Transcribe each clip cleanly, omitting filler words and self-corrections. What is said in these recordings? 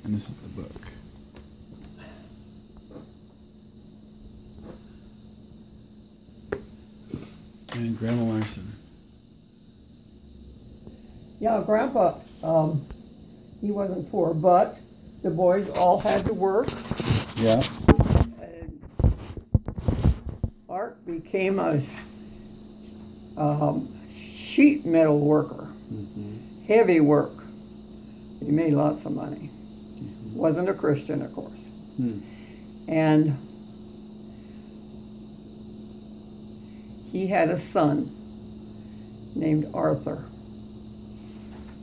And this is the book. And Grandma Larson. Yeah, Grandpa, he wasn't poor, but the boys all had to work. Yeah. And Art became a sheet metal worker. Mm-hmm. Heavy work. He made lots of money. Mm-hmm. Wasn't a Christian, of course. Hmm. And he had a son named Arthur.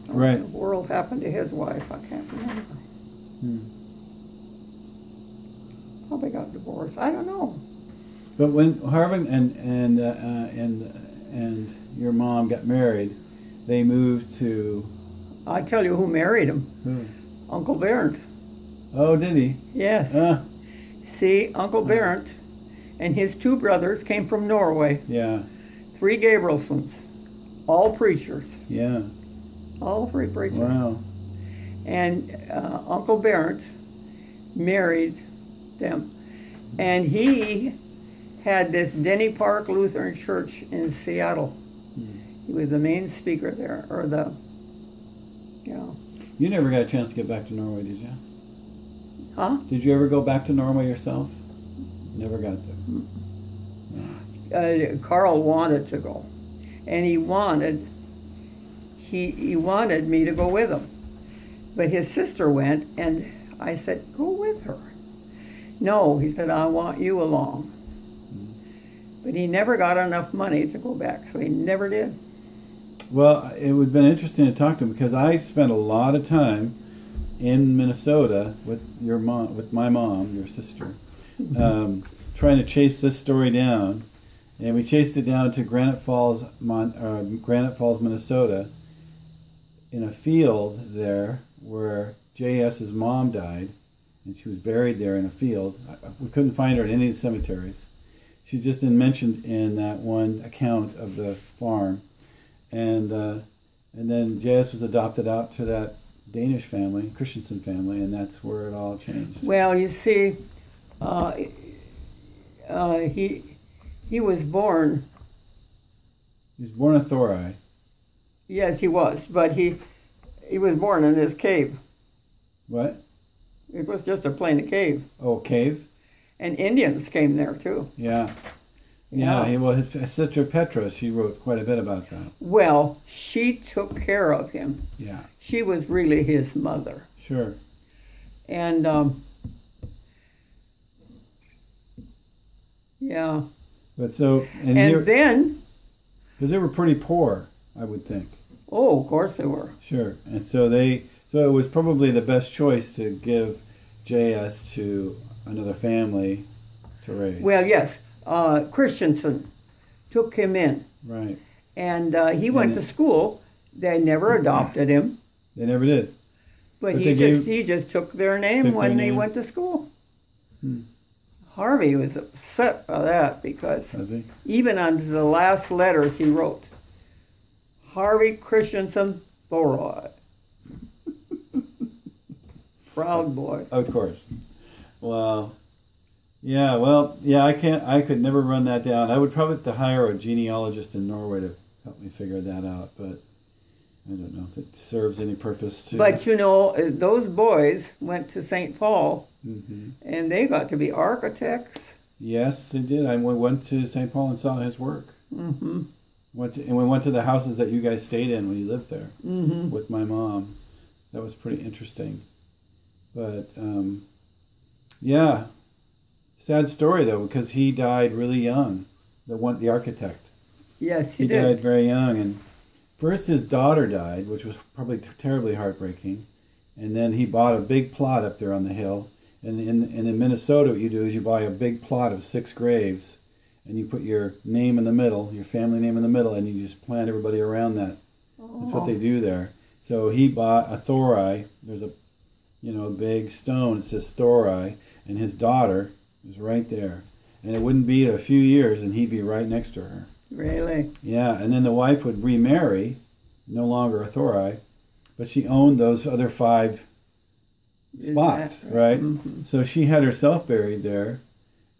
Right. What in the world happened to his wife? I can't remember. Hmm. Probably got divorced. I don't know. But when Harvin and your mom got married, they moved to. I tell you who married him. Who? Uncle Bernd. Oh, did he? Yes. See, Uncle Bernd and his two brothers came from Norway. Yeah. 3 Gabrielsons. All preachers. Yeah. All 3 preachers. Wow. And Uncle Bernd married them. And he had this Denny Park Lutheran Church in Seattle. Hmm. He was the main speaker there, or You never got a chance to get back to Norway, did you? Huh? Did you ever go back to Norway yourself? Never got there. No. Carl wanted to go, and he wanted me to go with him. But his sister went, and I said, go with her. No, he said, I want you along. But he never got enough money to go back, so he never did. Well, it would have been interesting to talk to him because I spent a lot of time in Minnesota with your mom, with my mom, your sister, trying to chase this story down. And we chased it down to Granite Falls, Minnesota, in a field there where J.S.'s mom died, and she was buried there in a field. We couldn't find her in any of the cemeteries. She's just mentioned in that one account of the farm. And then J.S. was adopted out to that Danish family, Christensen family, and that's where it all changed. Well, you see, he was born. He was born a Thori. Yes, he was, but he was born in this cave. What? It was just a plain cave. Oh, cave? And Indians came there too. Yeah. Yeah, well, his sister Petra, she wrote quite a bit about that. Well, she took care of him. Yeah. She was really his mother. Sure. And, yeah. But so... And then... Because they were pretty poor, I would think. Oh, of course they were. Sure. And so it was probably the best choice to give J.S. to another family to raise. Well, yes. Christensen took him in. Right. And he went to school. They never adopted him. They never did. But he just took their name when they went to school. Harvey was upset by that because even on the last letters he wrote, Harvey Christensen Thoroy. Proud boy. Of course. Wow. Yeah, I could never run that down. I would probably have to hire a genealogist in Norway to help me figure that out, but I don't know if it serves any purpose to... But you know, those boys went to St. Paul, and they got to be architects. Yes, they did. I went to St. Paul and saw his work. And we went to the houses that you guys stayed in when you lived there with my mom. That was pretty interesting. But, yeah... Sad story though, because he died really young. The architect. Yes, he did. He died very young, and first his daughter died, which was probably terribly heartbreaking. And then he bought a big plot up there on the hill. And in Minnesota, what you do is you buy a big plot of 6 graves, and you put your name in the middle, your family name in the middle, and you just plant everybody around that. That's what they do there. So he bought a Thori. There's a big stone. It says Thori, and his daughter is right there. And it wouldn't be a few years and he'd be right next to her. Really? Yeah, and then the wife would remarry, no longer a Thori, but she owned those other 5 spots, right? Mm-hmm. So she had herself buried there,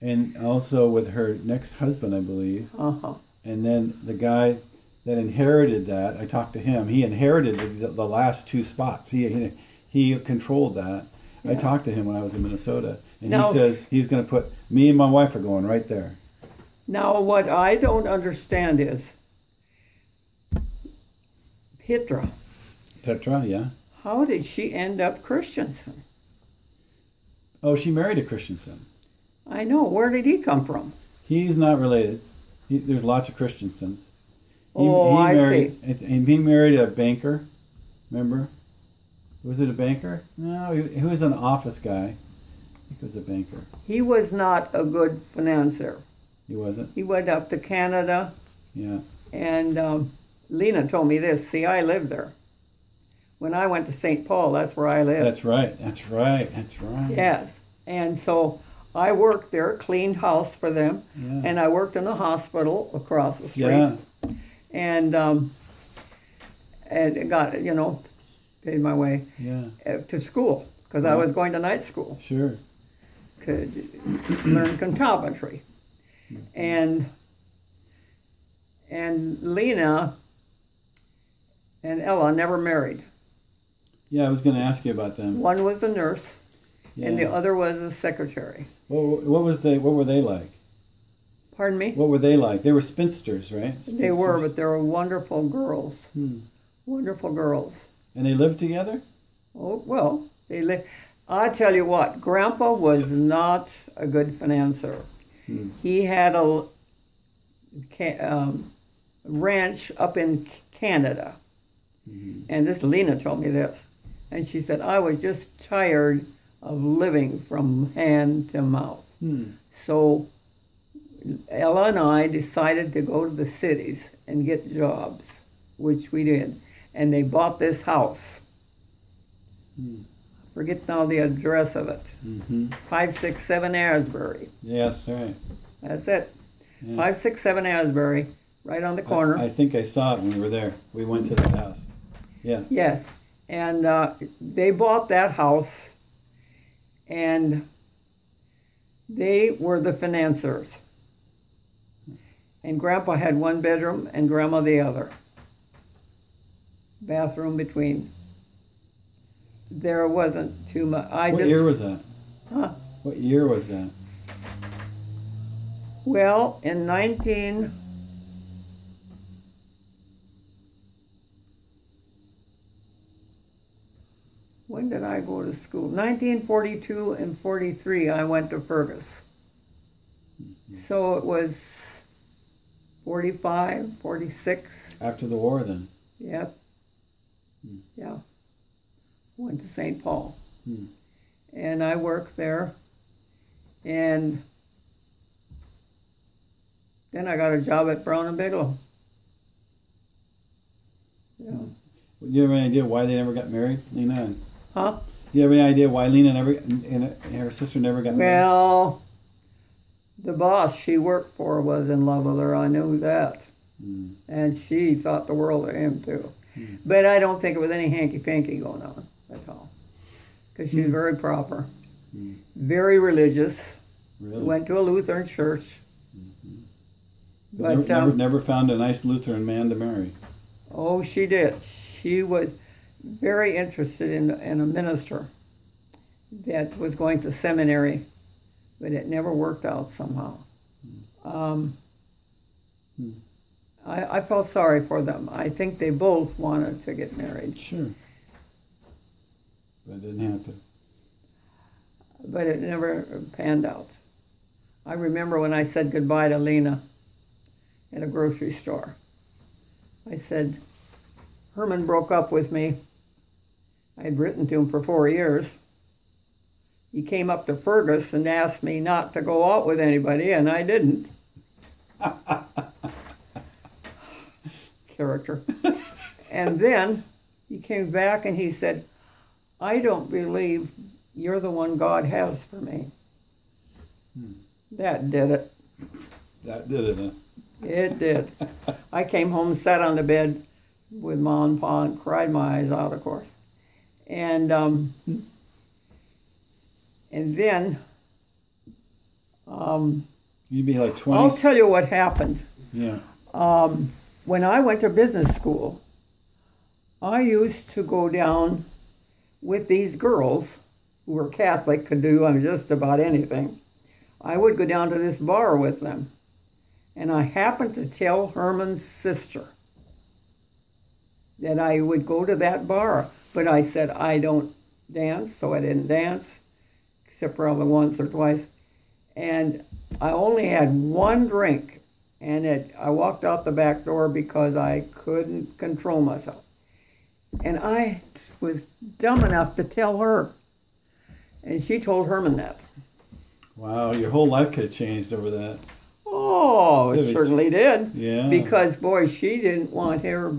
and also with her next husband, I believe. Uh-huh. And then the guy that inherited that, I talked to him. He inherited the last 2 spots. He controlled that. Yeah. I talked to him when I was in Minnesota, and he says he's going to put me and my wife are going right there. Now, what I don't understand is Petra. Petra, yeah. How did she end up Christensen? Oh, she married a Christensen. I know. Where did he come from? He's not related. There's lots of Christensens. I see. And he married a banker. Remember? Was it a banker? No, he was an office guy. I think he was a banker. He was not a good financier. He wasn't? He went up to Canada. Yeah. And Lena told me this. See, I lived there. When I went to St. Paul, that's where I lived. That's right. Yes. And so I worked there, cleaned house for them, and I worked in the hospital across the street. Yeah. And got, paid my way to school, because I was going to night school. Sure. Could learn contometry. And Lena and Ella never married. Yeah, I was going to ask you about them. One was a nurse, and the other was a secretary. What were they like? Pardon me? What were they like? They were spinsters, right? Spinsters. They were, but they were wonderful girls. Wonderful girls. And they lived together? Oh, well, I tell you what, Grandpa was not a good financier. He had a ranch up in Canada. And this Lena told me this. And she said, I was just tired of living from hand to mouth. So Ella and I decided to go to the cities and get jobs, which we did. And they bought this house. Forget now the address of it. 567 Asbury. Yes, right. That's it. 567 Asbury, right on the corner. I think I saw it when we were there. We went to the house. Yeah. Yes. And they bought that house, and they were the financiers. And Grandpa had 1 bedroom and Grandma the other. Bathroom between. There wasn't too much. What year was that? Huh? What year was that? Well, in when did I go to school? 1942 and 43, I went to Fergus. So it was 45, 46. After the war, then? Yep. Yeah. Went to St. Paul. And I worked there. And then I got a job at Brown and Bigelow. Yeah. Do you have any idea why they never got married, Lena? Huh? Do you have any idea why Lena and her sister never got married? Well, the boss she worked for was in love with her. I knew that. And she thought the world of him, too. But I don't think it was any hanky-panky going on. That's all. Because she was very proper. Very religious. Really? Went to a Lutheran church. But never found a nice Lutheran man to marry. Oh, she did. She was very interested in a minister that was going to seminary, but it never worked out somehow. I felt sorry for them. I think they both wanted to get married. Sure. But it didn't happen. But it never panned out. I remember when I said goodbye to Lena at a grocery store. I said, Herman broke up with me. I had written to him for 4 years. He came up to Fergus and asked me not to go out with anybody, and I didn't. Character. And then he came back and he said, I don't believe you're the one God has for me. That did it. That did it, huh? It did. I came home, sat on the bed with Ma and Pa and cried my eyes out, of course. And And then, You'd be like 20. I'll tell you what happened. Yeah. When I went to business school, I used to go down with these girls who were Catholic, could do just about anything. I would go down to this bar with them. And I happened to tell Herman's sister that I would go to that bar. But I said, I don't dance, so I didn't dance, except probably once or twice. And I only had one drink, and I walked out the back door because I couldn't control myself. And I was dumb enough to tell her. And she told Herman that. Wow, your whole life could have changed over that. Oh, it certainly did. Yeah. Because, boy, she didn't want her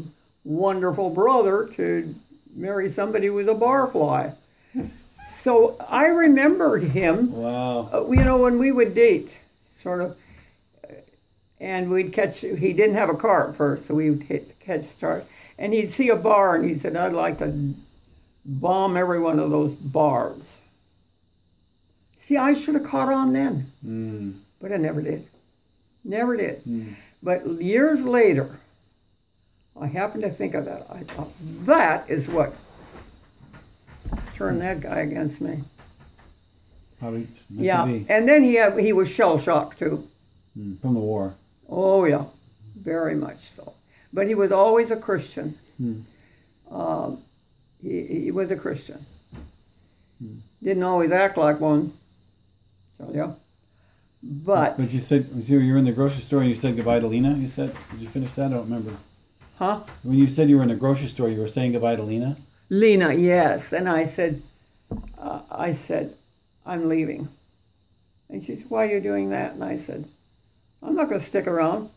wonderful brother to marry somebody with a barfly. So I remembered him. Wow. When we would date, sort of, and he didn't have a car at first, so we would catch start. And he'd see a bar, and he said, I'd like to bomb every one of those bars. See, I should have caught on then, but I never did. Never did. But years later, I happened to think of that. I thought, that is what turned that guy against me. Probably. Yeah, and then he was shell-shocked too. From the war. Oh, yeah, very much so. But he was always a Christian. He was a Christian. Didn't always act like one. So, yeah. But you said you were in the grocery store and you said goodbye to Lena? You said, did you finish that? I don't remember. Huh? When you said you were in the grocery store, you were saying goodbye to Lena? Lena, yes. And I said, I'm leaving. And she said, why are you doing that? And I said, I'm not going to stick around.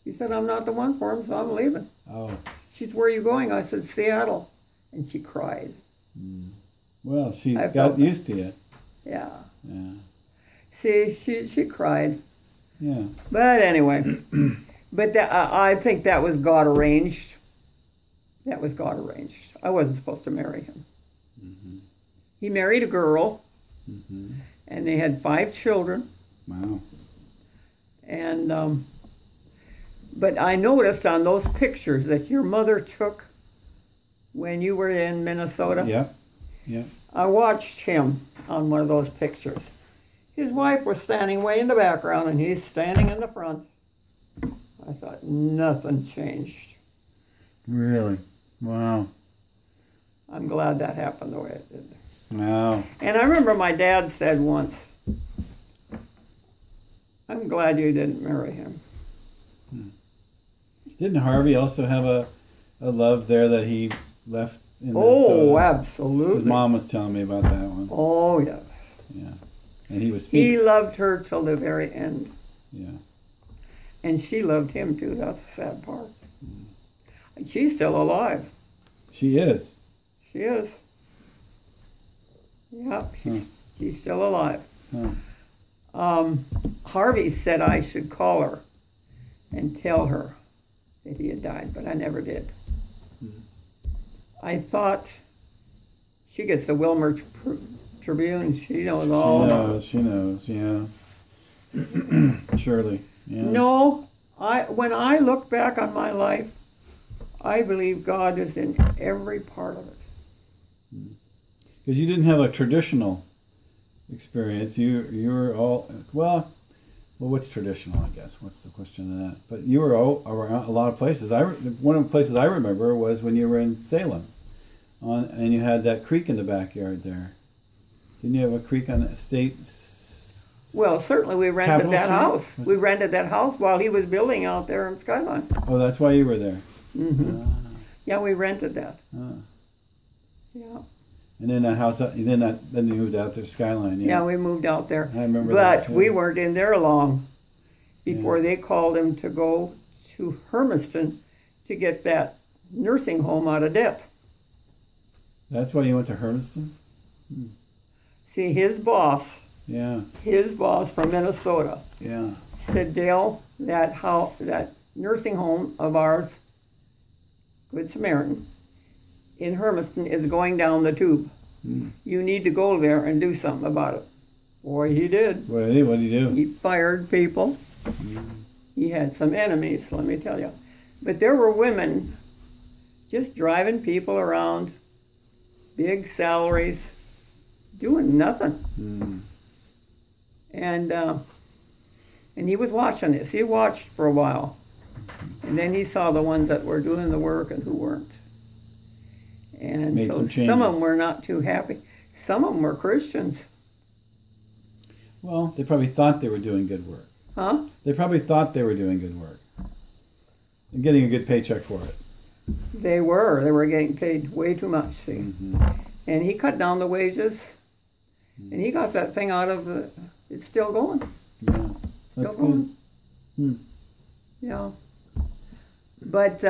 He said, I'm not the one for him, so I'm leaving. Oh. She said, where are you going? I said, Seattle. And she cried. Well, she got used to you. Yeah. Yeah. See, she cried. Yeah. But anyway, I think that was God arranged. That was God arranged. I wasn't supposed to marry him. He married a girl, and they had 5 children. Wow. And but I noticed on those pictures that your mother took when you were in Minnesota. Yeah. Yeah. I watched him on one of those pictures. His wife was standing way in the background, and he's standing in the front. I thought, nothing changed. Really? Wow. I'm glad that happened the way it did. Wow. And I remember my dad said once, I'm glad you didn't marry him. Didn't Harvey also have a love there that he left in Oh, absolutely. His mom was telling me about that one. Oh, yes. Yeah. And he was He loved her till the very end. Yeah. And she loved him too. That's the sad part. And she's still alive. She is. She is. Yeah, she's still alive. Harvey said I should call her and tell her that he had died, but I never did. I thought she gets the Wilmer Tribune. She knows all about it. She knows, yeah. Surely. Yeah. No, when I look back on my life, I believe God is in every part of it. Because you didn't have a traditional experience. You were all, well, what's traditional, I guess? What's the question of that? But you were all around a lot of places. One of the places I remember was when you were in Salem, and you had that creek in the backyard there. Didn't you have a creek on the state? Well, certainly we rented that house. We rented that house while he was building out there in Skyline. Oh, that's why you were there. Yeah, we rented that. Yeah. And then that house, then you moved out there, Skyline. Yeah, we moved out there. I remember that. But we weren't in there long before they called him to go to Hermiston to get that nursing home out of debt. That's why you went to Hermiston? See, his boss from Minnesota, said, Dale, that nursing home of ours, Good Samaritan, in Hermiston is going down the tube. You need to go there and do something about it. Boy, he did. What did he do? He fired people. He had some enemies, let me tell you. But there were women just driving people around, big salaries, doing nothing. And he was watching this. He watched for a while. And then he saw the ones that were doing the work and who weren't. And Made so some of them were not too happy. Some of them were Christians. Well, they probably thought they were doing good work. Huh? They probably thought they were doing good work. And getting a good paycheck for it. They were. They were getting paid way too much, see. And he cut down the wages. And he got that thing out of the... It's still going. Yeah, that's still good. Yeah. But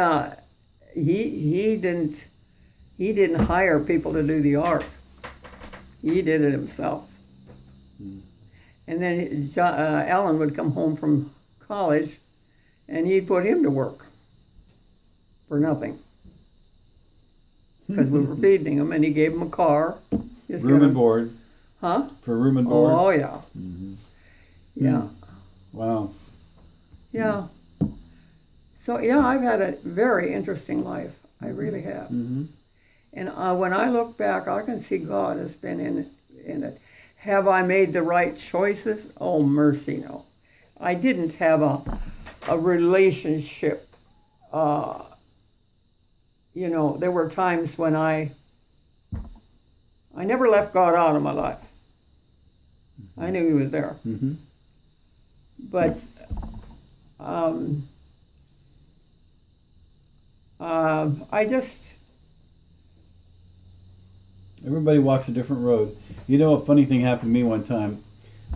he didn't hire people to do the art. He did it himself. And then Alan would come home from college, and he'd put him to work for nothing. Because we were feeding him, and he gave him a car. Room and board. Huh? For room and board? Oh, yeah. Yeah. Wow. Yeah. So, yeah, I've had a very interesting life. I really have. And when I look back, I can see God has been in it. Have I made the right choices? Oh, mercy, no. I didn't have a relationship. You know, there were times when I never left God out of my life. I knew he was there. But I just... Everybody walks a different road. You know, a funny thing happened to me one time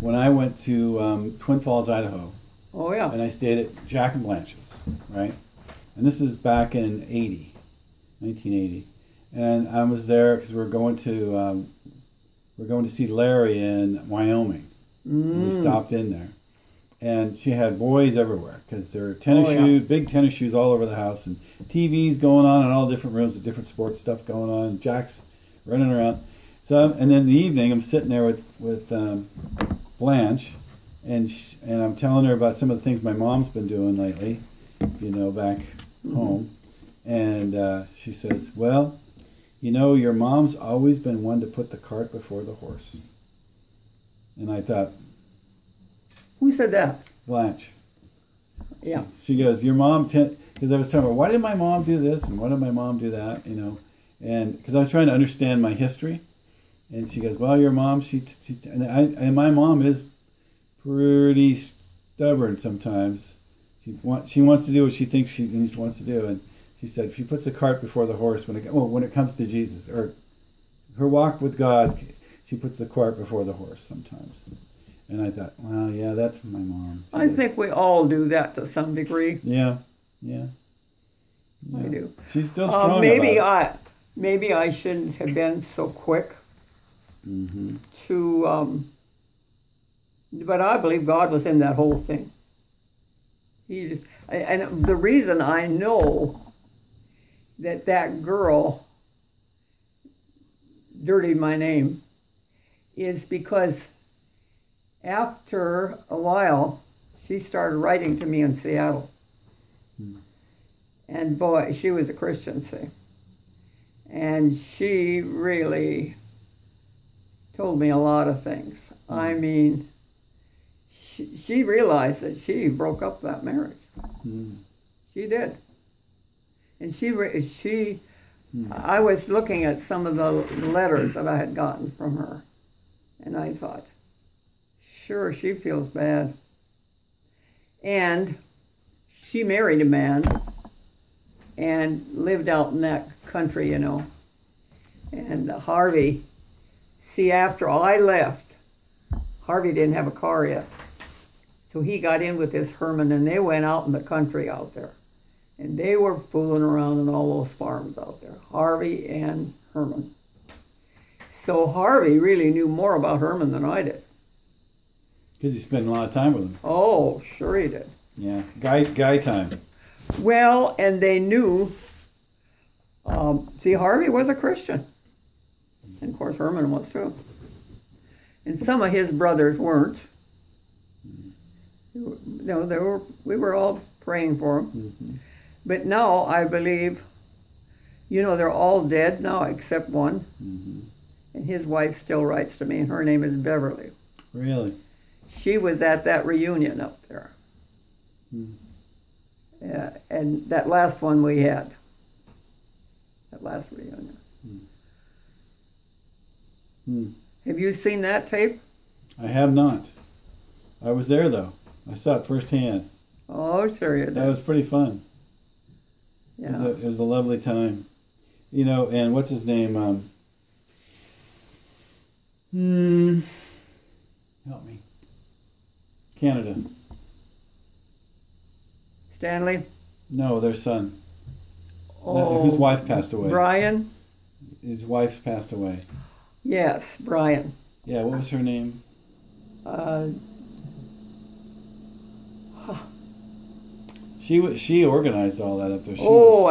when I went to Twin Falls, Idaho. Oh, yeah. And I stayed at Jack and Blanche's, right? And this is back in 1980. And I was there because we're going to see Larry in Wyoming. And we stopped in there. And she had boys everywhere because there were tennis shoes, big tennis shoes all over the house, and TVs going on in all different rooms with different sports stuff going on. And Jack's running around. So, and then in the evening, I'm sitting there with Blanche, and I'm telling her about some of the things my mom's been doing lately, you know, back home. And she says, well, you know, your mom's always been one to put the cart before the horse. And I thought... Who said that? Blanche. Yeah. She goes, your mom... Because I was telling her, why did my mom do this? And why did my mom do that? You know, and because I was trying to understand my history. And she goes, well, your mom, and my mom is pretty stubborn sometimes. She wants to do what she thinks she wants to do. And she said, she puts the cart before the horse when it comes to Jesus, or her walk with God, she puts the cart before the horse sometimes. And I thought, well, yeah, that's my mom. I think we all do that to some degree. Yeah. I do. She's still strong. Maybe I shouldn't have been so quick to, but I believe God was in that whole thing. And the reason I know that girl dirtied my name is because after a while, she started writing to me in Seattle. And boy, she was a Christian, see. And she really told me a lot of things. I mean, she realized that she broke up that marriage. She did. And I was looking at some of the letters that I had gotten from her, and I thought, sure, she feels bad. And she married a man and lived out in that country, you know. And Harvey, see, after I left, Harvey didn't have a car yet. So he got in with this Herman, and they went out in the country out there. And they were fooling around in all those farms out there, Harvey and Herman. So Harvey really knew more about Herman than I did. Because he spent a lot of time with him. Oh, sure he did. Yeah, guy time. Well, and they knew, see, Harvey was a Christian. And of course, Herman was too. And some of his brothers weren't. No, we were all praying for him. Mm-hmm. But now I believe, they're all dead now except one. Mm-hmm. And his wife still writes to me, and her name is Beverly. Really? She was at that reunion up there. Mm. And that last one we had. That last reunion. Mm. Mm. Have you seen that tape? I have not. I was there, though. I saw it firsthand. Oh, sure you did. That was pretty fun. Yeah. It was a lovely time. And what's his name? Help me. Canada. Stanley? No, their son. Oh, Whose wife passed away. Brian? His wife passed away. Yes, Brian. Yeah, what was her name? She organized all that up there.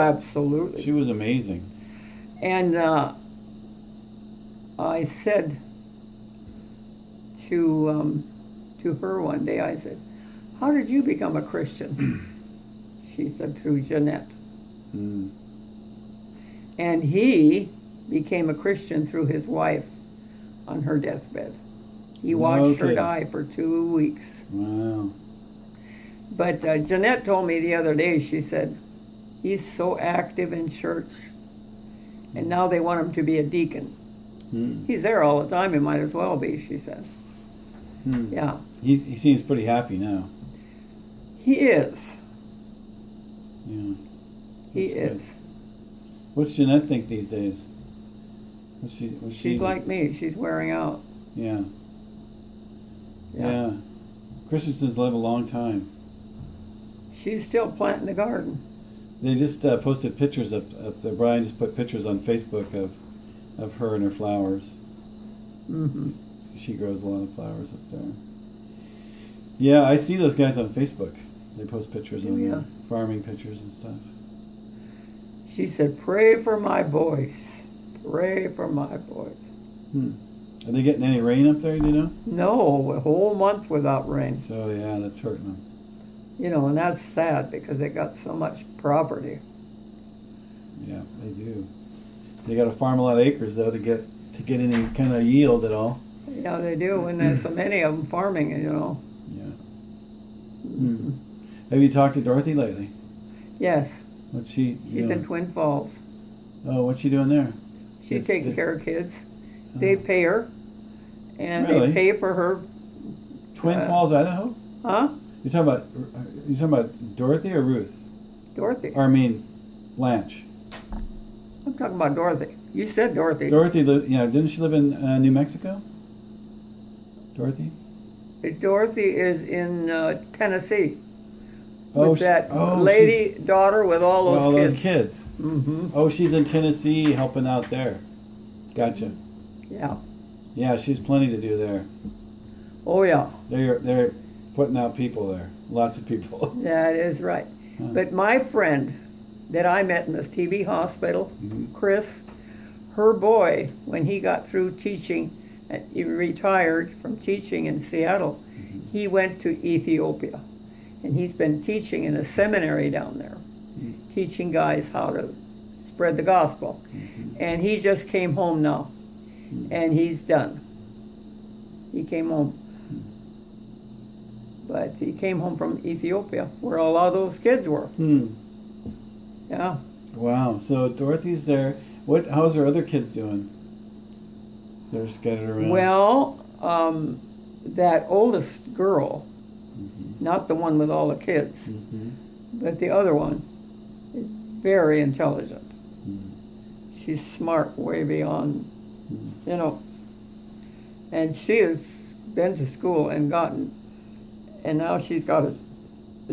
Absolutely. She was amazing. And I said to her one day, I said, "How did you become a Christian?" She said, "Through Jeanette." Mm. And he became a Christian through his wife on her deathbed. He watched her die for 2 weeks. Wow. But Jeanette told me the other day, she said, he's so active in church, and now they want him to be a deacon. Mm. He's there all the time, he might as well be, she said. Mm. Yeah. He seems pretty happy now. He is. Yeah. He That's is. good. What's Jeanette think these days? She's like me. She's wearing out. Yeah. Yeah. Christensens live a long time. She's still planting the garden. They just posted pictures up there. Brian just put pictures on Facebook of her and her flowers. Mm-hmm. She grows a lot of flowers up there. Yeah, I see those guys on Facebook. They post pictures on there, farming pictures and stuff. She said, "Pray for my boys. Pray for my boys." Are they getting any rain up there, do you know? No, a whole month without rain. So, yeah, that's hurting them. And that's sad because they got so much property. Yeah, they do. They got to farm a lot of acres, though, to get any kind of yield at all. Yeah, they do, and there's so many of them farming, Yeah. Mm-hmm. Have you talked to Dorothy lately? Yes. What's she She's doing? in Twin Falls. Oh, what's she doing there? She's taking care of kids. They pay her, and they pay for her. Twin Falls, Idaho? Huh? You talking about Dorothy or Ruth? Dorothy. Or I mean, Blanche. I'm talking about Dorothy. You said Dorothy. Dorothy, didn't she live in New Mexico? Dorothy? Dorothy is in Tennessee. Oh, with that lady daughter with all those kids. Mm-hmm. Oh, she's in Tennessee helping out there. Gotcha. Yeah. Yeah, she's plenty to do there. Oh yeah. They're putting out people there. Lots of people. That is right. Huh. But my friend that I met in this TB hospital, Chris, her boy, when he got through teaching, he retired from teaching in Seattle, he went to Ethiopia. And he's been teaching in a seminary down there, teaching guys how to spread the gospel. And he just came home now, and he's done. He came home. But he came home from Ethiopia, where a lot of those kids were. Yeah. Wow. So Dorothy's there. How's her other kids doing? They're scattered around. Well, that oldest girl, not the one with all the kids, but the other one, is very intelligent. She's smart way beyond, and she has been to school and now she's got a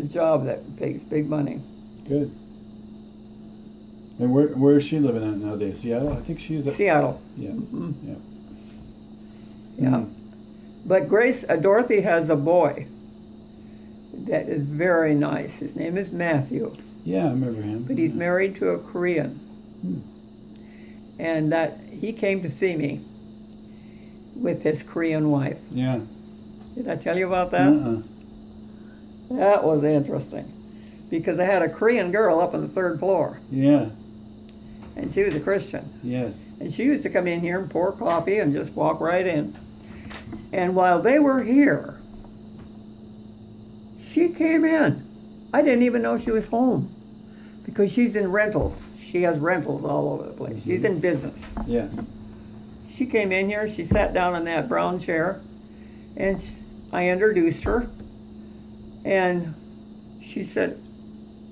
job that pays big money. Good. And where is she living at nowadays? Seattle? I think she's at Seattle. Yeah. Yeah. But Dorothy has a boy that is very nice. His name is Matthew. Yeah, I remember him. But he's married to a Korean. And that he came to see me with his Korean wife. Yeah. Did I tell you about that? Uh-uh. That was interesting. Because I had a Korean girl up on the 3rd floor. Yeah. And she was a Christian. Yes. And she used to come in here and pour coffee and just walk right in. And while they were here, she came in. I didn't even know she was home. Because she's in rentals. She has rentals all over the place. She's in business. Yeah. She came in here, she sat down in that brown chair, and I introduced her. And she said,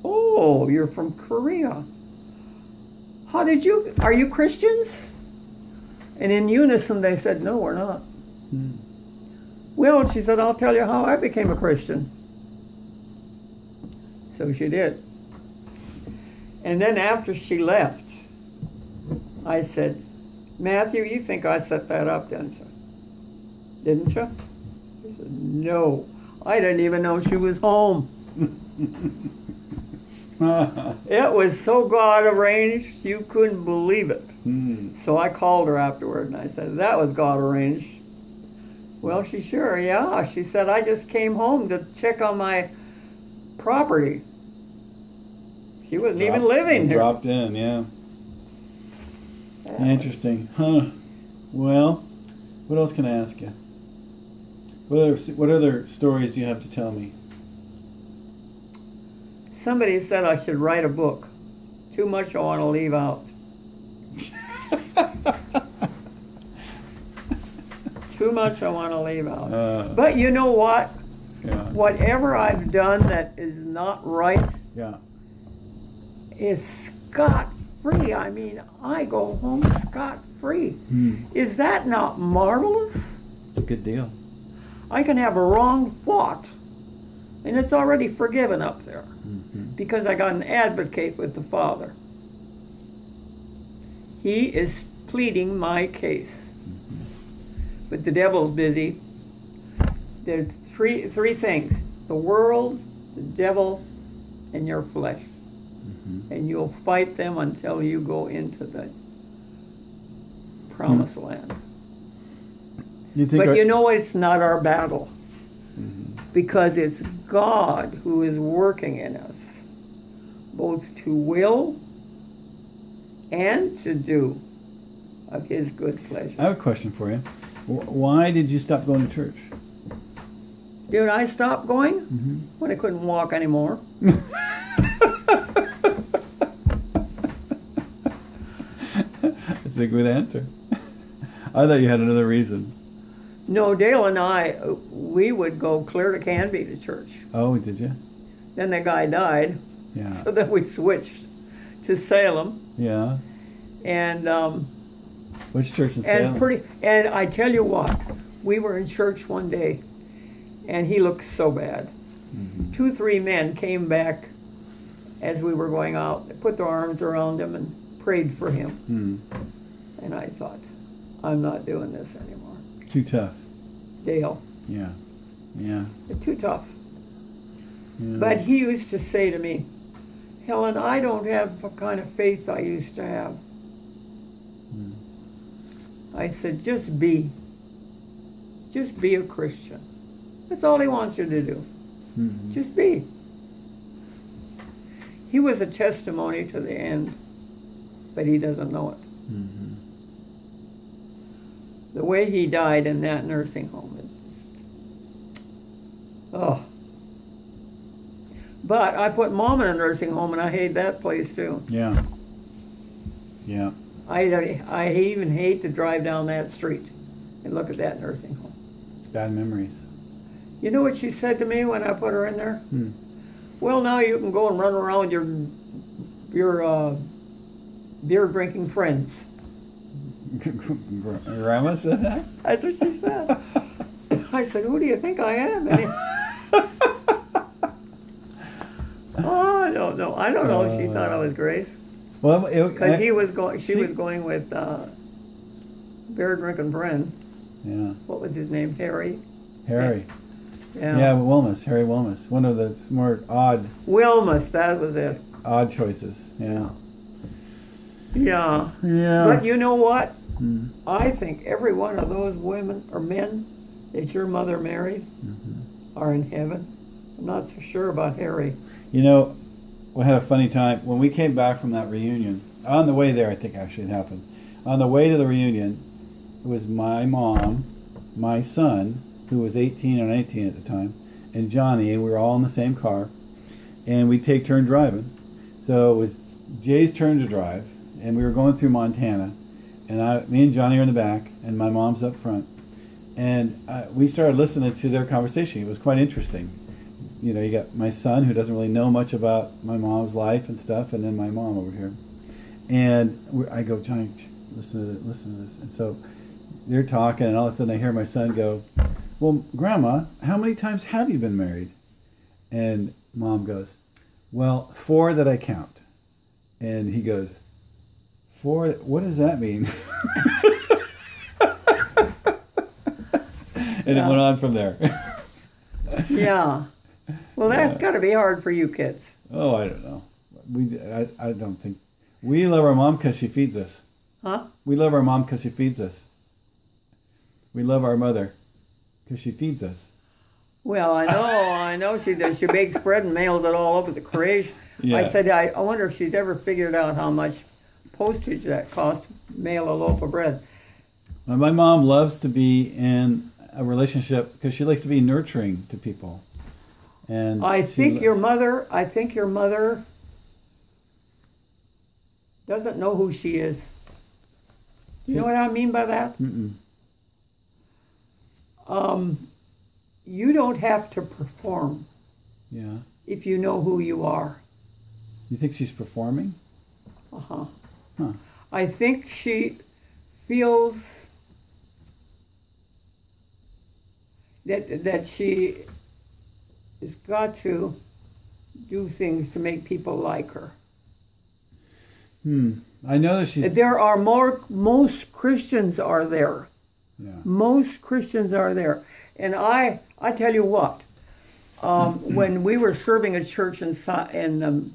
"Oh, you're from Korea. Are you Christians?" And in unison they said, "No, we're not." Well, she said, "I'll tell you how I became a Christian." So she did. And then after she left, I said, "Matthew, you think I set that up, didn't you?" "Didn't you?" He said, "No, I didn't even know she was home." It was so God arranged, you couldn't believe it. So I called her afterward and I said, "That was God arranged." "Well, she sure, yeah." She said, "I just came home to check on my property." She wasn't even living here. Dropped in, yeah. Interesting. Huh. Well, what else can I ask you? What other stories do you have to tell me? Somebody said I should write a book. Too much I want to leave out. Too much I want to leave out. But you know what? Yeah. Whatever I've done that is not right is scot-free. I mean, I go home scot-free. Is that not marvelous? It's a good deal. I can have a wrong thought, and it's already forgiven up there because I got an advocate with the Father. He is pleading my case. But the devil's busy. There's three things: the world, the devil, and your flesh. And you'll fight them until you go into the promised land. But you know, it's not our battle. Because it's God who is working in us, both to will and to do of His good pleasure. I have a question for you. Why did you stop going to church? Did I stop going? When I couldn't walk anymore. That's a good answer. I thought you had another reason. No, Dale and I, we would go clear to Canby to church. Oh, did you? Then the guy died. Yeah. So then we switched to Salem. Yeah. And which church in Salem? And I tell you what, we were in church one day, and he looked so bad. 2, 3 men came back as we were going out. They put their arms around him and prayed for him. And I thought, I'm not doing this anymore. Too tough. Dale. Yeah. Yeah. Too tough. Yeah. But he used to say to me, "Helen, I don't have the kind of faith I used to have." I said, just be a Christian. That's all he wants you to do. Just be. He was a testimony to the end, but he doesn't know it. The way he died in that nursing home, But I put Mom in a nursing home, and I hate that place too. Yeah. Yeah. I even hate to drive down that street and look at that nursing home. Bad memories. You know what she said to me when I put her in there? "Well, now you can go and run around with your beer drinking friends." Grandma said that? That's what she said. I said, "Who do you think I am?" Oh, I don't know. I don't know if she thought I was Grace. Well, because she was going with beer drinking friend. Yeah. What was his name? Harry. Harry. Yeah. Yeah, Wilmus. Harry Wilmus. One of the more odd. Wilmus. That was it. Odd choices. Yeah. Yeah. Yeah. But you know what? Mm. I think every one of those women or men that your mother married are in heaven. I'm not so sure about Harry. You know, we had a funny time when we came back from that reunion. On the way there, I think actually it happened. On the way to the reunion, it was my mom, my son, who was 18 or 19 at the time, and Johnny, and we were all in the same car, and we'd take turn driving. So it was Jay's turn to drive, and we were going through Montana, and me and Johnny are in the back, and my mom's up front, and we started listening to their conversation. It was quite interesting. You know, you got my son who doesn't really know much about my mom's life and stuff, and then my mom over here. And I go, Johnny, listen to this. And so they're talking, and all of a sudden I hear my son go, well, Grandma, how many times have you been married? And Mom goes, well, 4 that I count. And he goes, 4? What does that mean? And it went on from there. Yeah. Well, that's got to be hard for you kids. Oh, I don't know. I don't think. We love our mom because she feeds us. Huh? We love our mom because she feeds us. We love our mother because she feeds us. Well, I know she does. She bakes bread and mails it all over the creche. Yeah. I said, I wonder if she's ever figured out how much postage that costs to mail a loaf of bread. My mom loves to be in a relationship because she likes to be nurturing to people. And I think your mother doesn't know who she is. You know what I mean by that? Mm-mm. You don't have to perform. Yeah. If you know who you are. You think she's performing? Uh-huh. Huh. I think she feels that she has got to do things to make people like her. I know that she's... There are most Christians are there. Yeah. Most Christians are there. And I tell you what, when we were serving a church in Spokane,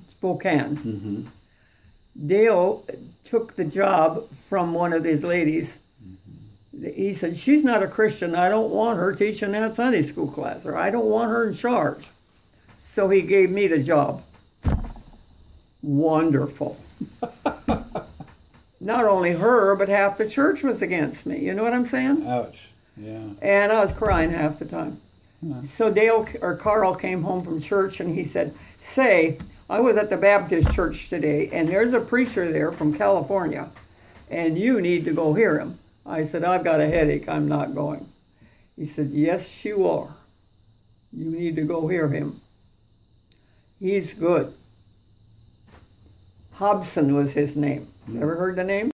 Dale took the job from one of these ladies. He said, she's not a Christian. I don't want her teaching that Sunday school class, or I don't want her in charge. So he gave me the job. Wonderful. Not only her, but half the church was against me. You know what I'm saying? Ouch. Yeah. And I was crying half the time. Huh. So Carl came home from church and he said, say, I was at the Baptist church today and there's a preacher there from California and you need to go hear him. I said, I've got a headache. I'm not going. He said, yes, you are. You need to go hear him. He's good. Hobson was his name. Ever heard the name?